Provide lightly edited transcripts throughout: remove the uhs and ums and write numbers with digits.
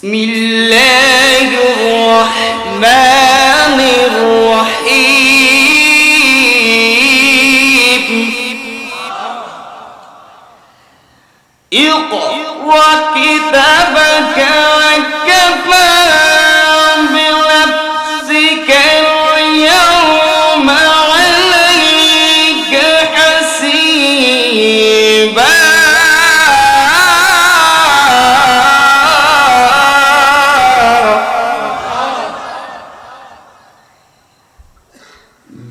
বিসমিল্লাহির রহমানির রহিম ইকরা কিতাবাকা কাফা বিনাফসিকা আল-ইয়াওমা আলাইকা হাসিবা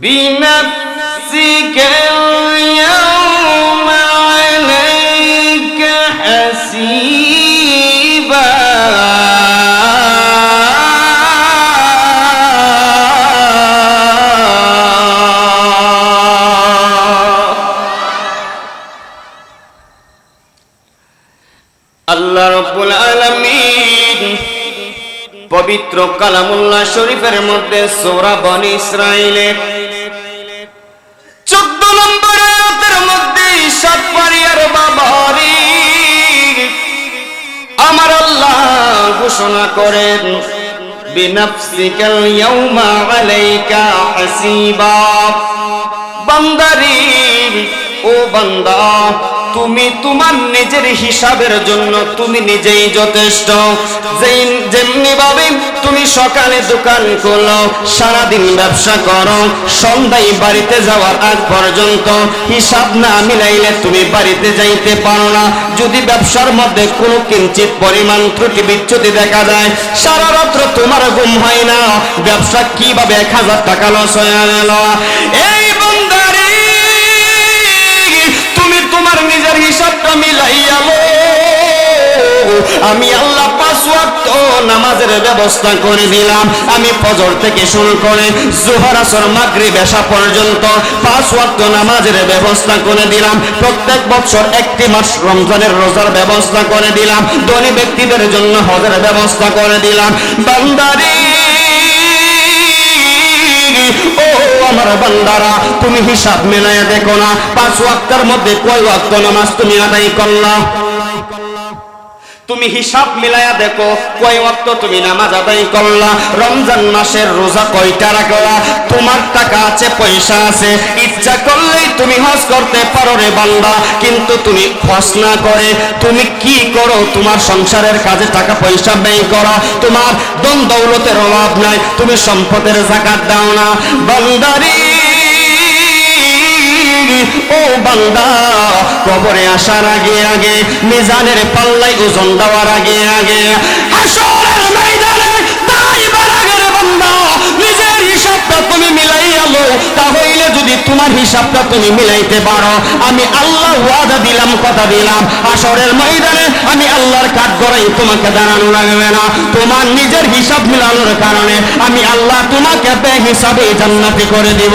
بنفسك اليوم عليك حسيبا আল্লাহ রাব্বুল আলামিন পবিত্র কালামুল্লাহ শরীফের মধ্যে সূরা বনী ইসরাঈলের 14 নম্বর আয়াতের মধ্যে ইরশাদ করিয়ার বাবারে আমার আল্লাহ ঘোষণা করেন বিনাফসিকাল ইয়াউমা আলাইকা হাসিবা বান্দারে ও বান্দা তুমি তোমার নিজের হিসাবের জন্য তুমি নিজেই যথেষ্ট যেমনি ভাবে তুমি সকালে দোকান খোলো সারাদিন ব্যবসা করো সন্ধ্যায় বাড়িতে যাওয়ার আগ পর্যন্ত হিসাব না মিলাইলে তুমি বাড়িতে যাইতে পারো না যদি ব্যবসার মধ্যে কোনো কিঞ্চিত পরিমাণ ত্রুটি বিচ্যুতি দেখা যায় সারা রাত্র তোমার ঘুম হয় না ব্যবসা কিভাবে 1000 টাকা লস হয়ে গেল এই বান্দারে তুমি তোমার নিজের হিসাবটা মিলাইয়া লো আমি আল্লাহ 5 ওয়াক্ত নামাজের ব্যবস্থা করে দিলাম আমি ফজর থেকে শুরু করে যোহর আসর মাগরিব এশা পর্যন্ত 5 ওয়াক্ত নামাজের ব্যবস্থা করে দিলাম প্রত্যেক বছর একটি মাস রমজানের রোজার ব্যবস্থা করে দিলাম ধনী ব্যক্তিদের জন্য হজের ব্যবস্থা করে দিলাম বান্দারে ও আমার বান্দারা তুমি হিসাব মিলাইয়া দেখো না 5 ওয়াক্তের মধ্যে কয় ওয়াক্ত নামাজ তুমি আদায় করলা তুমি হিসাব মিলাইয়া দেখো কয় ওয়াক্ত তুমি নামাজ আদায় করলা রমজান মাসের রোজা কয়টা রাখলা তোমার টাকা আছে পয়সা আছে ইচ্ছা করলেই তুমি হজ করতে পারো রে বান্দা কিন্তু তুমি হজ না করে তুমি কি করো তোমার সংসারের কাজে টাকা পয়সা ব্যয় করো তোমার ধন দৌলতের অভাব নাই তুমি সম্পদের যাকাত দাও না বান্দারে ও বান্দা কবরে আসার আগে আগে মিজানের পাল্লায় ওজন দেওয়ার আগে আগে হাসরের ময়দানে দাঁড়াইবার আগে বান্দা নিজের হিসাবটা তুমি মিলাইয়া লো তাহলে যদি তোমার হিসাবটা তুমি মিলাইতে পারো আমি আল্লাহ ওয়াদা দিলাম কথা দিলাম হাসরের ময়দানে আমি আল্লাহর কাঠগড়ায় তোমাকে দাঁড়ানো লাগবে না তোমার নিজের হিসাব মিলানোর কারণে আমি আল্লাহ তোমাকে বেহিসাবে জান্নাতি করে দিব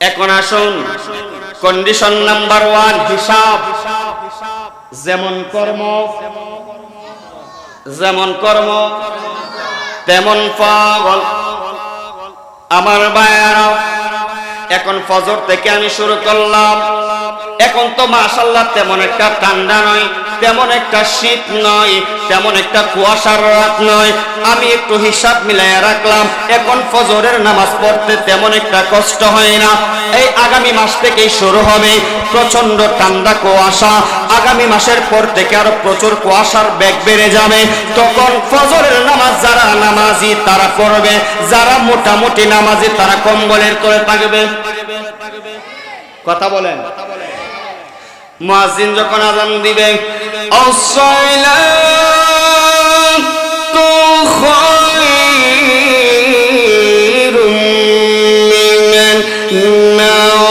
এখন আসুন কন্ডিশন নাম্বার 1 হিসাব যেমন কর্ম তেমন ফল আমার ভাইয়েরা এখন ফজর থেকে আমি শুরু করলাম এখন তো মাশাআল্লাহ তেমন একটা ঠান্ডা নয় তেমন একটা শীত নয় তেমন একটা কুয়াশার রাত নয় আমি একটু হিসাব মিলাইয়া রাখলাম এখন ফজরের নামাজ পড়তে তেমন একটা কষ্ট হয় না এই আগামী মাস থেকেই শুরু হবে প্রচন্ড ঠান্ডা কুয়াশা আগামী মাসের পর থেকে আরো প্রচুর কুয়াশার বেগ বেড়ে যাবে তখন ফজরের নামাজ যারা নামাজি তারা পড়বে যারা মোটামুটি নামাজি তারা কম্বলের তলে থাকবে কথা বলেন মুয়াজ্জিন যখন আযান দিবে আসসালাতু খায়রুম মিনান নাওম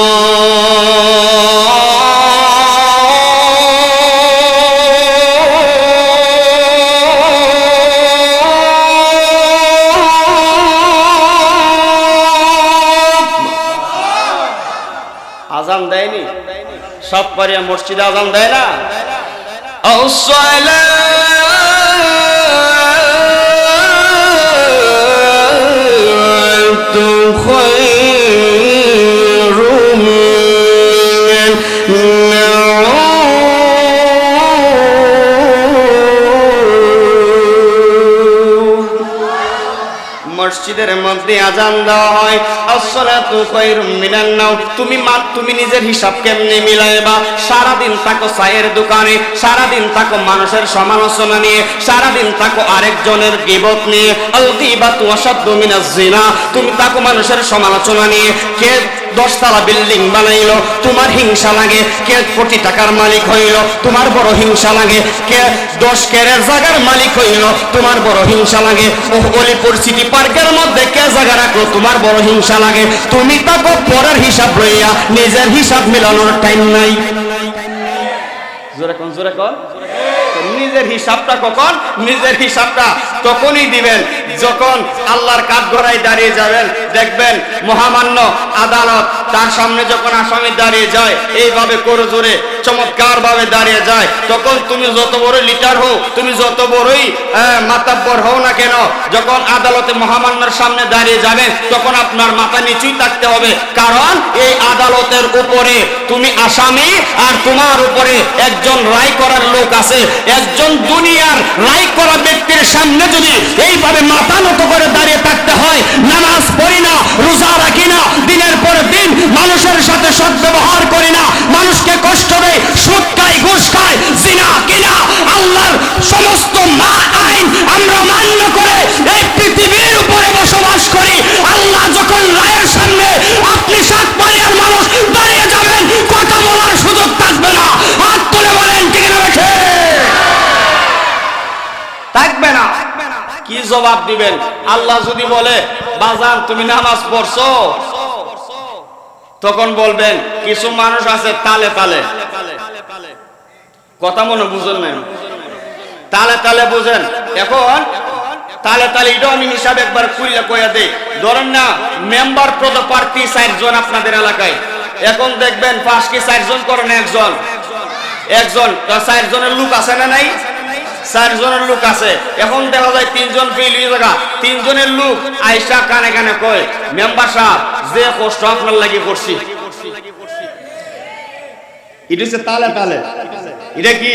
আযান দেয়নি সব পারিয়া মসজিদে আযান দেয় না আসসালাতু খায়রুম মিনান নাওম মসজিদের মধ্যে আজান দেওয়া হয়, আসসালাতু খায়রুম মিনান নাওম। তুমি নিজের হিসাব কেমনে মিলাইবা? সারাদিন থাকো চায়ের দোকানে, সারাদিন থাকো মানুষের সমালোচনা নিয়ে, সারাদিন থাকো আরেকজনের গীবত নিয়ে। আল গীবাতু আশাদ্দু মিনাজ জিনা। তুমি থাকো মানুষের সমালোচনা নিয়ে। কে 10 তলা বিল্ডিং বানাইলো, তোমার হিংসা লাগে। কে কোটি টাকার মালিক হইল, তোমার বড় হিংসা লাগে। কে 10 কেরের জায়গার মালিক হইল, তোমার বড় হিংসা লাগে। অলিপুর সিটি পার্কের মধ্যে কে জায়গা রাখলো, তোমার বড় হিংসা লাগে। তুমি তাকে পরের হিসাব লইয়া নিজের হিসাব মিলানোর টাইম নাই। জোরে কোন, জোরে কোন। নিজের হিসাবটা কখন? নিজের হিসাবটা তখনই দিবেন যখন আল্লাহর কাঠগড়ায় দাঁড়িয়ে যাবেন। দেখবেন মহামান্য আদালত, তার সামনে যখন আসামি দাঁড়িয়ে যায়, এইভাবে করজোরে চমৎকার ভাবে দাঁড়িয়ে যায়, তখন তুমি যত বড় লিডার হও, তুমি যত বড়ই মাতাব্বর হও না কেন, যখন আদালতে মহামান্যর সামনে দাঁড়িয়ে যাবেন, তখন আপনার মাথা নিচুই থাকতে হবে। কারণ এই আদালতের উপরে তুমি আসামি, আর তোমার উপরে একজন রায় করার লোক আছে। একজন দুনিয়ার রায় করা ব্যক্তির সামনে যদি এইভাবে মাথা নত করে দাঁড়িয়ে থাকতে হয়, নামাজ পড়ি না, রোজা রাখি না, দিনের পর দিন মানুষের সাথে সদ্ব্যবহার করি না, মানুষকে কষ্ট দেয়, সুদ খাই, ঘুষ খাই, জিনা কিনা, আল্লাহর সমস্ত আইন আমরা মান্য করে এই পৃথিবীর উপরে বসবাস করি। আল্লাহ যখন রায়ের সামনে আপনি 7 পাড়িয়ার মানুষ দাঁড়িয়ে যাবেন, কথা বলার সুযোগ থাকবে না। হাত তুলে বলেন ঠিক না বেঠে? থাকবে না। কি জবাব দিবেন? আল্লাহ যদি বলে বাজান তুমি নামাজ পড়ছো, তখন বলবেন কিছু মানুষ আছে তালে তালে। কথা মনে বুঝেন না? তালে তালে বুঝেন। এখন তালে তালে এটাও আমি হিসাব একবার খুইলা কইয়া দেই। ধরেন না মেম্বার পদপ্রার্থী 4 জন আপনাদের এলাকায়, এখন দেখবেন 5 কি 4 জন করেন, একজন 4 জনের লোক আছে না নাই? 4 জনের লোক আছে। এখন দেখা যায় 3 জন ফেল হয়ে যাগা, 3 জনের লোক আইসা কানে কানে কয় মেম্বার সাহেব যে কষ্ট আপনার লাগি করছি। এটা হচ্ছে তালে তালে। এটা কি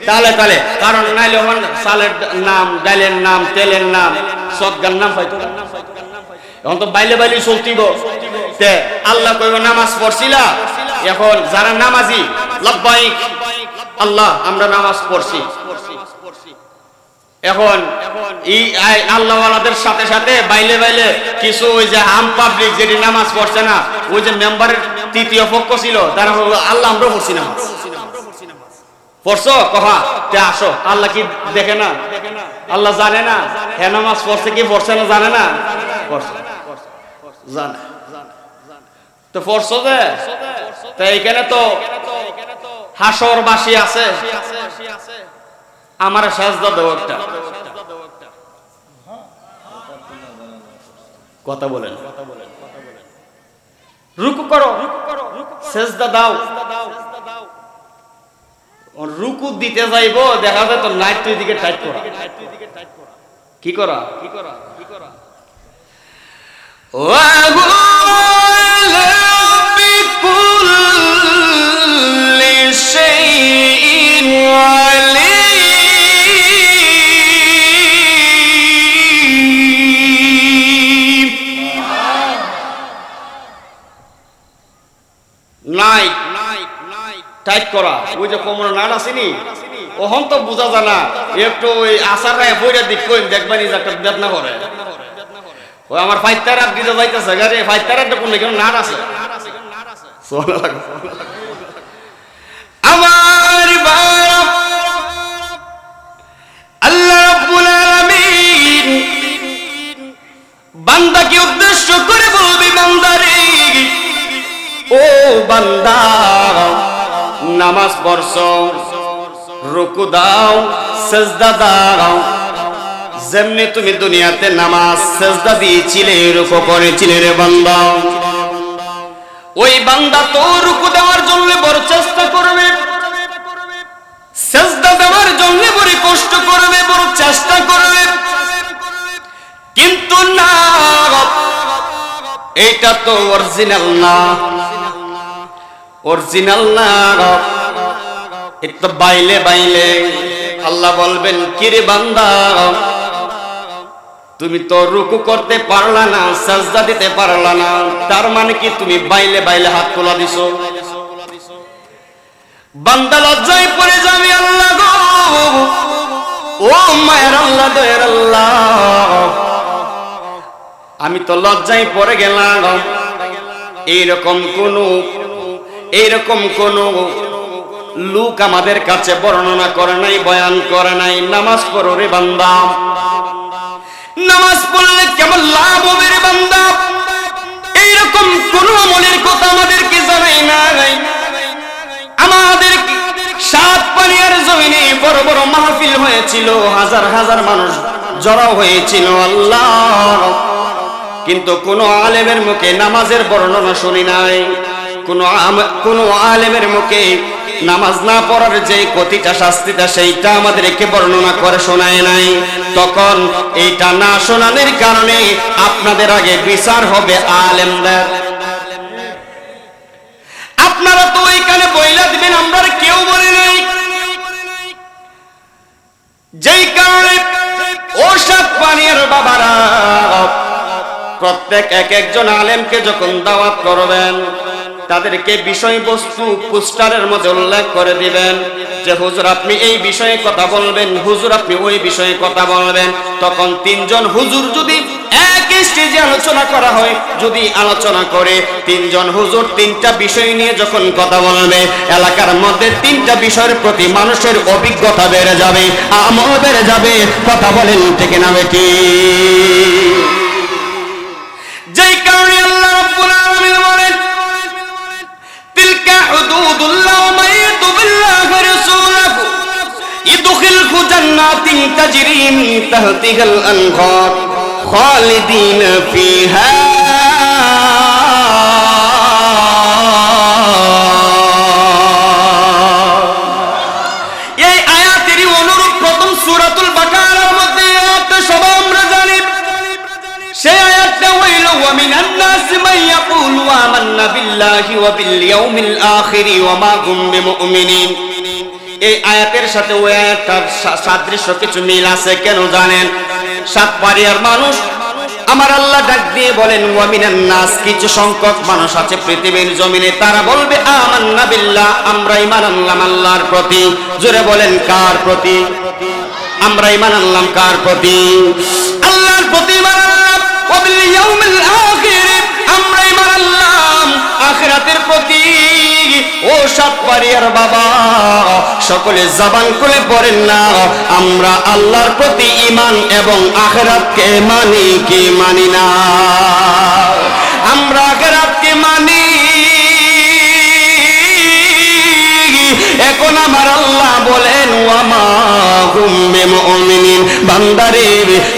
তালে তালে? কারণ নাইলে চালের নাম, ডালের নাম, তেলের নাম, সদগার নাম পাইতো। এখন তো বাইলে বাইলে চলতিব। আল্লাহ কইব নামাজ পড়ছিলা, এখন যারা নামাজি লাব্বাইক আল্লাহ আমরা নামাজ পড়ছি। এখন এই আল্লাহওয়ালাদের সাথে সাথে বাইলে বাইলে কিছু ওই যে আম পাবলিক যেটি নামাজ পড়ছে না, ওই যে মেম্বারের 3য় পক্ষ ছিল, তারা আল্লাহ আমরা পড়ছি নামাজ। পড়ছো কহা তে আসো। আল্লাহ কি দেখে না? আল্লাহ জানে না হে নামাজ পড়ছে কি পড়ছে না? জানে না? জানে তো পড়ছো যে। তাই এখানে তো হাসরবাসী আছে, আমার সাজদা দাও একটা। কথা বলেন। রুকু করো, সেজদা দাও। রুকু দিতে যাইবো, দেখা যায় তো নাইট তুই দিকে টাইট করা। কি করা? টাইট করা, ওই যে কোমর নাট আসেনি, ওহন তো বোঝা যায় না। একটু ওই আসার রায় বইটা দিক কইন দেখবেন যে একটা বেদনা করে। ওই আমার ফাইতার আপ দিতে যাইতেছে গাড়ি, ফাইতার আপ কোন কেন নাট আছে। আমার বাপ আল্লাহ রাব্বুল আলামিন বান্দাকে উদ্দেশ্য করে বলবি, বান্দারে ও বান্দা নামাজ পড়ছো, রুকু দাও, সেজদা দাও। যেমনি তুমি দুনিয়াতে নামাজ সেজদা দিয়েছিলে, রুকু করেছিলে রে বান্দা, ওই বান্দা তো রুকু দেওয়ার জন্য বড় চেষ্টা করবে, সেজদা দেওয়ার জন্য বড় কষ্ট করবে, বড় চেষ্টা করবে। কিন্তু না, এইটা তো অরিজিনাল না, অরিজিনাল না। একটু বাইলে বাইলে আল্লাহ বলবেন কিরে বান্দা তুমি তো রুকু করতে পারলা না, সাজদা দিতে পারলা না, তার মানে কি তুমি বাইলে বাইলে হাত তোলা দিছো? বান্দা লজ্জায় পড়ে যাবে, আল্লাহ গো, ও মায়ের আল্লাহ, দয়ার আল্লাহ, আমি তো লজ্জায় পড়ে গেলাম। এইরকম কোন লোক আমাদের কাছে বর্ণনা করে নাই, বয়ান করে নাই। নামাজ পড়ো রে বান্দা, নামাজ পড়লে কেমন লাভ হবে রে বান্দা, এইরকম কোন আমলের কথা আমাদেরকে জানাই নাই। আমাদের সাত পানিয়ার জমিনে বড় বড় মাহফিল হয়েছিল, হাজার হাজার মানুষ জড়ো হয়েছিল আল্লাহ, কিন্তু কোন আলেমের মুখে নামাজের বর্ণনা শুনি নাই। কোন আলেমের মুখে নামাজ না পড়ার যে কতিটা শাস্তিটা সেইটা আমাদেরকে বর্ণনা করে শোনায় নাই। তখন এইটা না শোনানোর কারণে আপনাদের আগে বিচার হবে আলেমদের। আপনারা তো ওইখানে বইলা দিবেন, আমরা কেউ বলি নাই। যেই কারণে ও সাত পানির বাবারা প্রত্যেক একজন আলেমকে যখন দাওয়াত করবেন, তাদেরকে বিষয়বস্তু পোস্টারের মধ্যে উল্লেখ করে দিবেন যে হুজুর আপনি এই বিষয়ে কথা বলবেন, হুজুর আপনি ওই বিষয়ে কথা বলবেন। তখন তিনজন হুজুর যদি এক স্টেজে আলোচনা করা হয়, যদি আলোচনা করে তিনজন হুজুর তিনটা বিষয় নিয়ে যখন কথা বলবে, এলাকার মধ্যে তিনটা বিষয়ের প্রতি মানুষের অভিজ্ঞতা বেড়ে যাবে, আমল বেড়ে যাবে। কথা বলেন ঠিক না বেটি? যেই কারণে আল্লাহ রাব্বুল আলামিন বলেন, তিলকা হুদুদুল্লাহ ওয়া ইয়াতু বিল্লাহি রাসূলুহু ইদখিলহু জান্নাতিন তাজরি মিন তাহতিহাল আনহার খালিদিনা ফিহা। এই আয়াতেরই অনুরূপ প্রথম সূরাতুল বাকারার মধ্যে আয়াতটা সবাই আমরা জানি। সেই আয়াতটা হইল ওয়া মিনান নাসি মান ইয়াকুলু আমান্না বিল্লাহি ওয়া বিল ইয়াউমিল আখির ওয়া মা হুম বিমুমিনিন। এই আয়াতের সাথে ওই আয়াতটার সাদৃশ্য কিছু মিল আছে। কেন জানেন? সাত পারিয়ার মানুষ আমার আল্লাহ ডাক দিয়ে বলেন ওয়া মিনান নাস, কিছু সংখ্যক মানুষ আছে পৃথিবীর জমিনে, তারা বলবে আমান্না বিল্লাহ, আমরা ঈমান আনলাম আল্লাহর প্রতি। জোরে বলেন কার প্রতি? আমরা ঈমান আনলাম কার প্রতি? আল্লাহর প্রতি ঈমান আনলাম। ওয়া বিল ইয়াউমিল আখির, আমরা ঈমান আনলাম আখিরাতের প্রতি। ও সাত পারিয়ার বাবা, সকলে জবান খুলে পড়েন না, আমরা আল্লাহর প্রতি ঈমান এবং আখিরাতকে মানি কি মানি না? আমরা আখিরাতকে মানি। এখন আমার আল্লাহ বলেন ওয়া মা হুম বিমুমিনিন, বান্দারে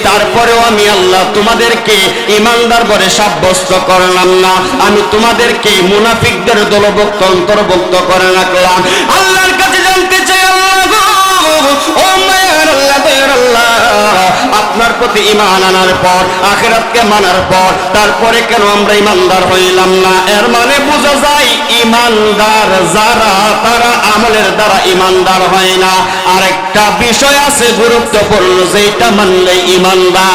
তারপরেও আমি আল্লাহ তোমাদেরকে ঈমানদার বলে সাব্যস্ত করলাম না, আমি তোমাদেরকে মুনাফিকদের দলভুক্ত অন্তর্ভুক্ত করে রাখলাম। আল্লাহর কাছে জানতে চাই, আল্লাহ গো, ও মায়ার আল্লাহ, দয়ার আল্লাহ, আপনার প্রতি ঈমান আনার পর, আখিরাতকে মানার পর, তারপরে কেন আমরা ঈমানদার হইলাম না? এর মানে বোঝা যায় ঈমানদার যারা, তারা আমলের দ্বারা ঈমানদার হয় না। আরেকটা বিষয় আছে গুরুত্বপূর্ণ, যেটা মানলে ঈমানদার।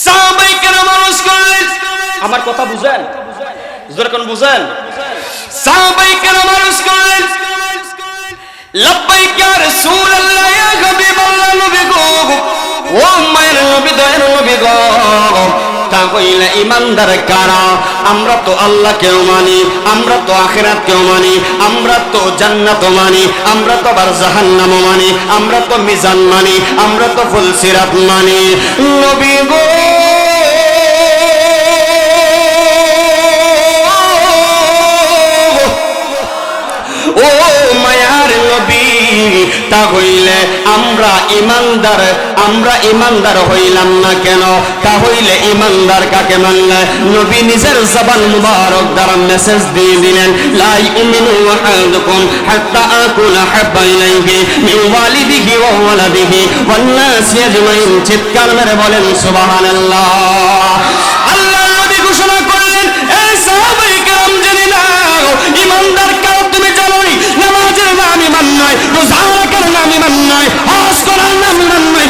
সাহাবায়ে কেরাম আরজ করলেন, আমার কথা বুঝেন? জোরে কোন বুঝেন? সাহাবায়ে কেরাম আরজ করলেন, লব্বাইক ইয়া রাসূলুল্লাহ, ইয়া হাবিবাল্লাহ, নবী গো, ও মায়ের নবী, দয়ার নবী গো, তাহলে ঈমানদার কারা? আমরা তো আল্লাহকেও মানি, আমরা তো আখিরাতকেও মানি, আমরা তো জান্নাতও মানি, আমরা তো আবার জাহান্নামও মানি, আমরা তো মিজান মানি, আমরা তো ফুলসিরাত মানি। নবী গো, ও মায়ার নবী, তাহলে আমরা ঈমানদার হইলাম না কেন? তাহলে ঈমানদার কাকে মানলে? নবী নিজের জবান মুবারক দ্বারা মেসেজ দিয়ে দিলেন, লা ইউমিনু আহাদুকুম হাত্তা আকুনা হাব্বা ইলাইহি মিন ওয়ালিদিহি ওয়া ওয়ালাদিহি ওয়ান নাসি আজমাইন। চিৎকার মেরে বলেন সুবহানাল্লাহ। আল্লাহর নবী ঘোষণা করলেন, এই সাহাবায়ে কেরাম জেনে নাও, ঈমানদার কারা তুমি জানো? নামাজের নাম ঈমান নয়, রোজা রাখার নাম ঈমান নয়, হজ করার নাম ঈমান নয়,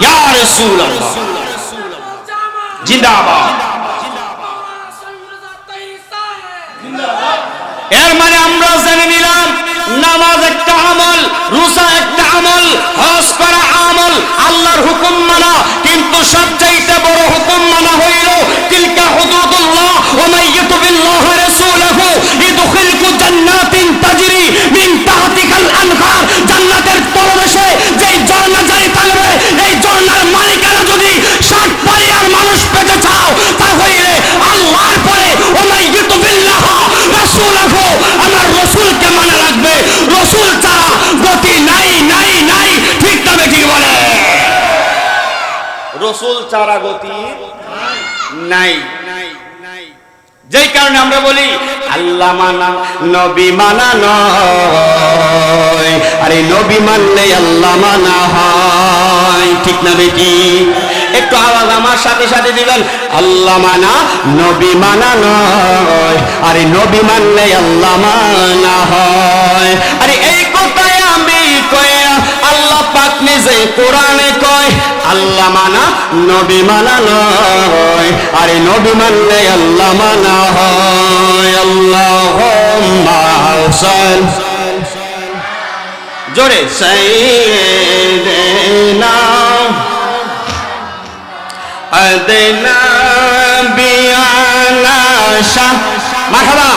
ইয়া রাসূলুল্লাহ জিন্দাবাদ। এর মানে আমরা জেনে নিলাম নামাজ একটা আমল, রোজা একটা আমল, হজ করা আমল, আল্লাহর হুকুম মানা, কিন্তু সবচাইতে বড় হুকুম মানা হইল তিলকা হুদুদুল্লাহ ওয়া মান ইউতিবিল্লাহ ওয়া রাসূলহু ইদখিলহু জান্নাতিন তাজরি মিন তাহতিহাল আনহার। জান্নাতের তলদেশে যে ঝর্ণা জারি থাকবে, এই ঝর্ণার মালিকানা যদি 60 পারিয়ার মানুষ পেতে চাও, তাহলে আল্লাহর পরে ওয়া মান ইউতিবিল্লাহ রাসূলহু, আমার রাসূলকে মানা লাগবে। রাসূল ছাড়া গতি নাই নাই নাই, ঠিক তবে ঠিক বলে, রাসূল ছাড়া গতি নাই। যেই কারণে আমরা বলি আল্লাহ মানা নবী মানা নয়, আরে নবী মানলে আল্লাহ মানা হয়, ঠিক না বেটি? একটু আওয়াজ আমার সাথে সাথে দিবেন, আল্লাহ মানা নবী মানা নয়, আরে নবী মানলে আল্লাহ মানা হয়। আরে এই কথায় আমি কয়, আল্লাহ পাক নিজে কোরআনে কয় আল্লাহ মানা নবী মানা নয়, আরে নবী মানলে আল্লাহ মানা হয়। আল্লাহুম্মা সাল্লি জোরে সাইয়্যিদিনা আদিনা বিয়ানা শাহ মারহাবা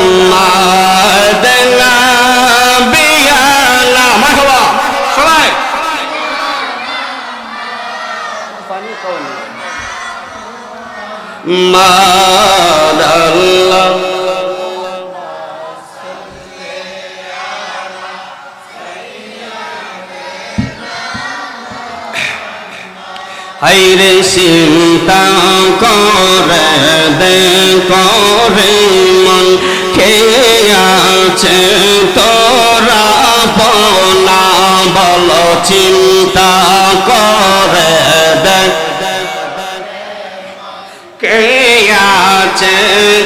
মুহাম্মদ নাবিয়ানা মারহাবা সবাই মাদাল্লাহ হাইরে চিন্তা করে দে করে মন, খেয়ে আছে তোরা বলা বল, চিন্তা করে দে কে আছে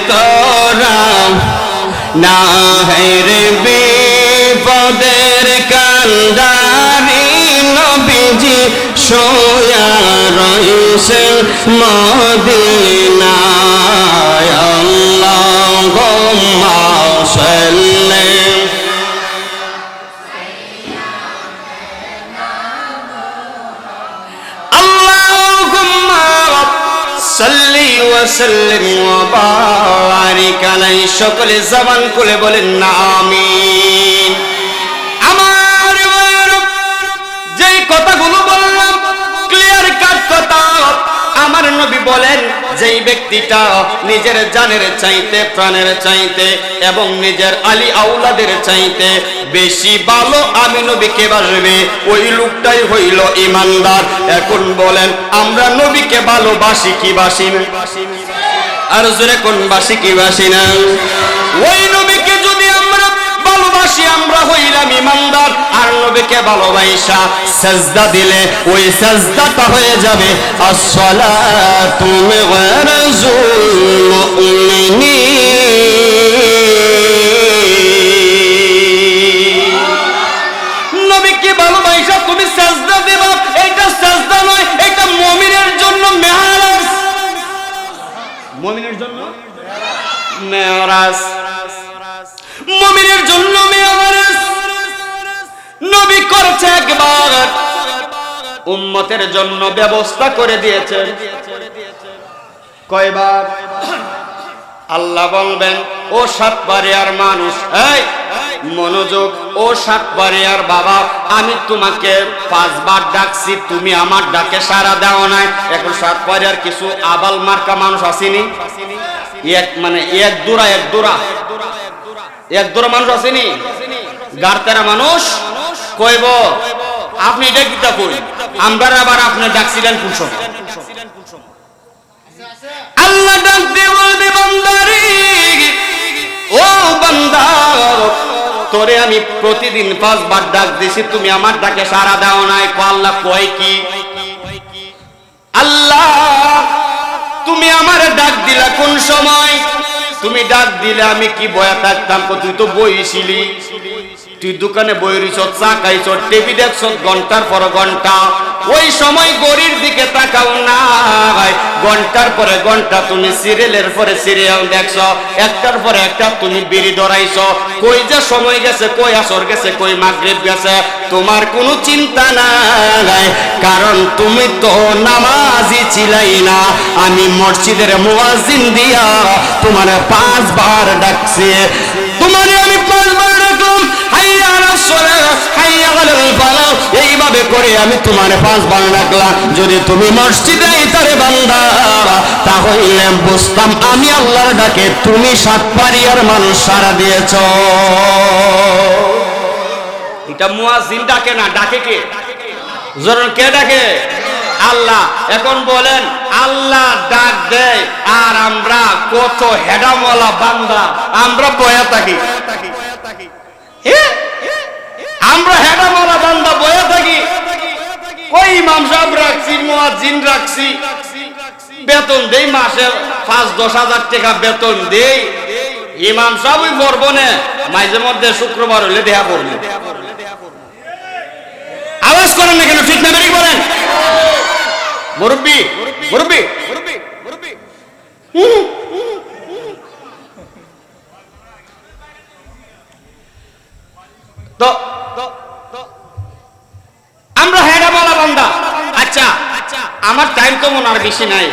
তোরা, না হেরে বিপদের কান্দারি নবীজি সোয়া রইছে মদিনায়। আল্লাহুম্মা সাল্লি আল্লাহুম্মা সাল্লি ওয়া সাল্লিম ওয়া বারিক আলাইহি। সকলে জবান খুলে বলেন না আমিন। আমার যেই কথাগুলো বললাম ক্লিয়ার কাট কথা, আমার নবী বলেন যেই ব্যক্তিটা নিজের জানের চাইতে, প্রাণের চাইতে এবং নিজের আলী আওলাদের চাইতে বেশি ভালো আমি নবীকে বাসবে, ওই লোকটাই হইল ঈমানদার। এখন বলেন আমরা নবীকে ভালোবাসি কি বাসি না? আর জোরে কোন বাসি কি বাসি না? ওই নবীকে যদি আমরা ভালোবাসি, আমরা হইলাম ঈমানদার। আর নবীকে ভালোবাসা সিজদা দিলে ওই সিজদাটা হয়ে যাবে আসসালাতু মিরাজুল মুমিনিন। নবীকে ভালোবাসা তুমি সিজদা দিবা, এটা সিজদা নয়, এটা মুমিনের জন্য মেরাজ। মুমিনের জন্য মেরাজ, মুমিনের জন্য মেরাজ। নবী করেছে একবার, উম্মতের জন্য ব্যবস্থা করে দিয়েছেন কয়বার? আল্লাহ বলবেন ও 7 পারিয়ার মানুষ, এই মনোযোগ, ও 7 পারিয়ার বাবা, আমি তোমাকে 5 বার ডাকছি, তুমি আমার ডাকে সাড়া দাও নাই। এখন 7 পারিয়ার কিছু আবাল মার্কা মানুষ আসেনি, এক মানে এক দূরা মানুষ আসেনি, গারতেরা মানুষ কইব আপনি এটা কিতা কই, আমরা আবার আপনি ডাকছিলেন কোন সময়? আল্লাহ ডাক দিয়ে বলবে বান্দারে, ও বান্দা তোরে আমি প্রতিদিন 5 বার ডাক দিছি, তুমি আমার ডাকে সাড়া দাও নাই। আল্লাহ কয় কি? আল্লাহ তুমি আমার ডাক দিলা কোন সময়? তুমি ডাক দিলে আমি কি বয়া থাকতাম? তুই তো বইছিলি, তুই দোকানে বই রইছ, চা খাইছ, টিভি দেখছ ঘন্টার পর ঘন্টা। ওই সময় গড়ির দিকে তাকাও না, ঘন্টার পরে ঘন্টা তুমি সিরিয়ালের পরে সিরিয়াল দেখছ, একটার পরে একটা তুমি বিড়ি ধরাইছ। কই যে সময় গেছে, কই আসর গেছে, কই মাগরিব গেছে, তোমার কোনো চিন্তা নাই, কারণ তুমি তো নামাজি ছিলাই না। আমি মসজিদের মুয়াজ্জিন দিয়া তোমার 5 বার ডাকছি, তোমারে আমি 5 বার ডাকলাম, হাইয়া আলাস সালাহ, হাইয়া আলাল ফালাহ, এইভাবে করে আমি তোমারে 5 বার ডাকলাম। যদি তুমি মসজিদে আইতারে বান্দা, তাহলে বুঝতাম আমি আল্লাহর ডাকে তুমি 7 পারিয়ার মানুষ সাড়া দিয়েছ। এটা মুয়াজ্জিন ডাকে না, ডাকে কে? জোরে কে ডাকে? আল্লাহ। এখন বলেন, আল্লাহ ডাক দেয় আর আমরা কত হেডামওয়ালা বান্দা আমরা বয়া থাকি। আমরা হেডামওয়ালা বান্দা বয়া থাকি। ওই ইমাম সাহেব রাখছি, মুয়াজ্জিন রাখছি, বেতন দেই, মাসে 5-10 হাজার টাকা বেতন দেই। ইমাম সাহেবই করবো না, মাঝে মধ্যে শুক্রবার হলে দেয়া করবে। আওয়াজ করেন না কেন? ঠিক না বেরিয়ে বলেন মুরব্বি, মুরব্বি, মুরব্বি। তো আমরা হেডা বলা বান্দা। আচ্ছা, আমার টাইম তো মনে আর বেশি নাই।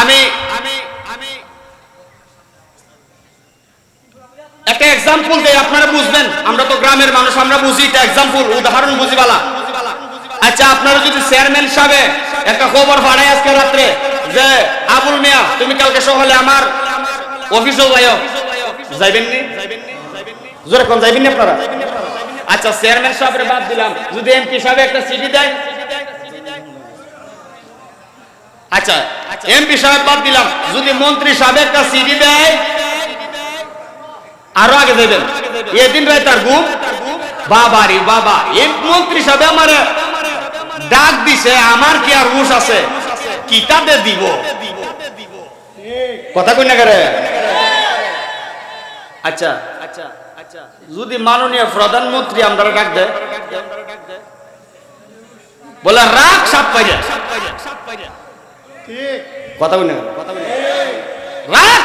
আমি একটা এক্সাম্পল দেই, আপনারা বুঝবেন। আমরা তো গ্রামের মানুষ, আমরা বুঝি, এটা এক্সাম্পল, উদাহরণ বুঝিবালা। আচ্ছা, আপনারা যদি চেয়ারম্যান সাহেব একটা খবর পাঠায় আজকে রাত্রে যে আবুল মিয়া তুমি কালকে সকালে আমার অফিসে যাইও, যাইবেন নি? জোরে কোন যাইবেন নি আপনারা? আচ্ছা, চেয়ারম্যান সাহেবের বাদ দিলাম, যদি এমপি সাহেব একটা চিঠি দেয়, আচ্ছা এমপি সাহেব বাদ দিলাম, যদি মন্ত্রী সাহেব একটা চিঠি দেয়, আরো আগে যাইবেন, এদিন রায় তার ঘুম, বাবা রে বাবা, এই মন্ত্রী সাহেব আমার ডাক দিছে, আমার কি আর হুঁশ আছে? কিতাবে দিব কথা কই না করে? আচ্ছা, যদি মাননীয় প্রধানমন্ত্রী আমরা ডাক দেয়, বলে রাখ সাপ পাইয়া, কথা কই না? রাখ।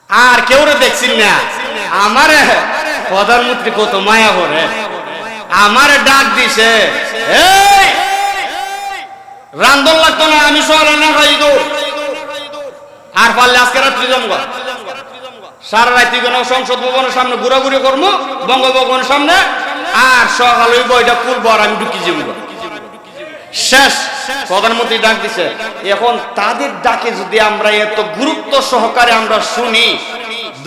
আর কেউ দেখছি না, আমার প্রধানমন্ত্রী কত মায়া করে, আমার ডাক দিছে, এই রান্ধন লাগতো না, আমি সকালে না খাই তো, আর পারলে আজকে রাত্রি জমগা, সারা রাত্রি কোনো সংসদ ভবনের সামনে ঘোরাঘুরি করবো, বঙ্গভবনের সামনে, আর সকাল হইব এটা করবো, আর আমি ঢুকি যাবো। শেষ। প্রধানমন্ত্রী ডাক দিছে। এখন তাদের ডাকে যদি আমরা এত গুরুত্ব সহকারে আমরা শুনি,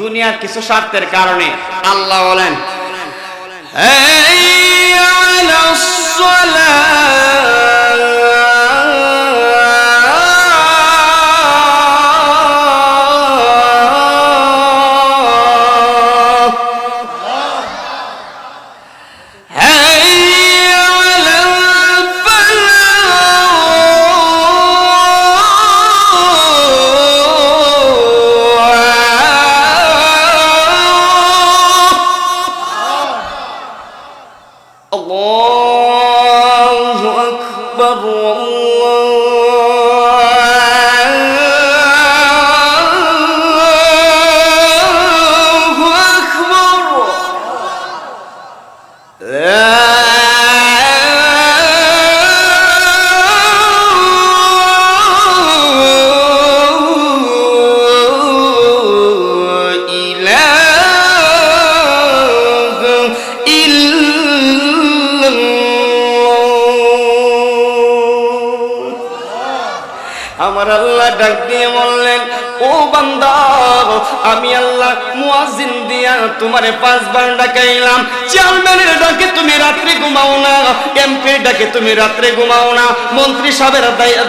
দুনিয়ার কিছু স্বার্থের কারণে, আল্লাহ বলেন আমার আল্লাহ ডাক দিয়ে বললেন, ও বান্দা, আমি আল্লাহ মুয়াজ্জিন দিয়া তোমারে 5 বার ডাকাইলাম। চেয়ারম্যানের ডাকে তুমি রাত্রে ঘুমাও না, এমপির ডাকে তুমি রাত্রে ঘুমাও না, মন্ত্রী সাহেবের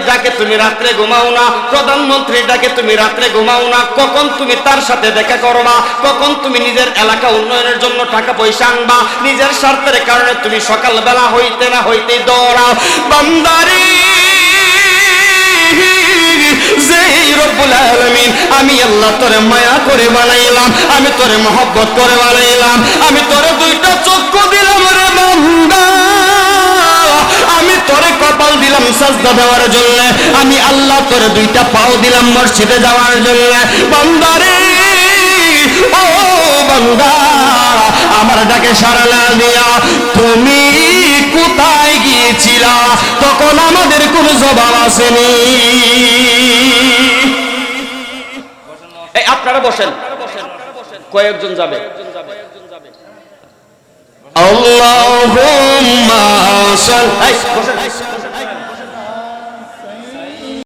ডাকে তুমি রাত্রে ঘুমাও না, প্রধানমন্ত্রীর ডাকে তুমি রাত্রে ঘুমাও না। কখন তুমি তার সাথে দেখা করবা, কখন তুমি নিজের এলাকা উন্নয়নের জন্য টাকা পয়সা আনবা, নিজের স্বার্থের কারণে তুমি সকালবেলা হইতে না হইতে দৌড়াও। বান্দারে যে রব্বুল আলামিন, আমি আল্লাহ তোরে মায়া করে বানাইলাম, আমি তোরে মহব্বত করে বানাইলাম, আমি তোরে দুইটা চক্ষু দিলাম রে বান্দা, আমি তোরে কপাল দিলাম সাজদা দেওয়ার জন্য, আমি আল্লাহ তোরে দুইটা পাও দিলাম মসজিদে যাওয়ার জন্য। বান্দা রে, ও বান্দা, আমার ডাকে সাড়া না দিয়া তুমি কোথায় গিয়েছিলা? তখন আমাদের কোনো জবাব আসেনি। এই আপনারা বসেন, কয়েকজন যাবে? আল্লাহুম্মা সাল্লি, বসেন।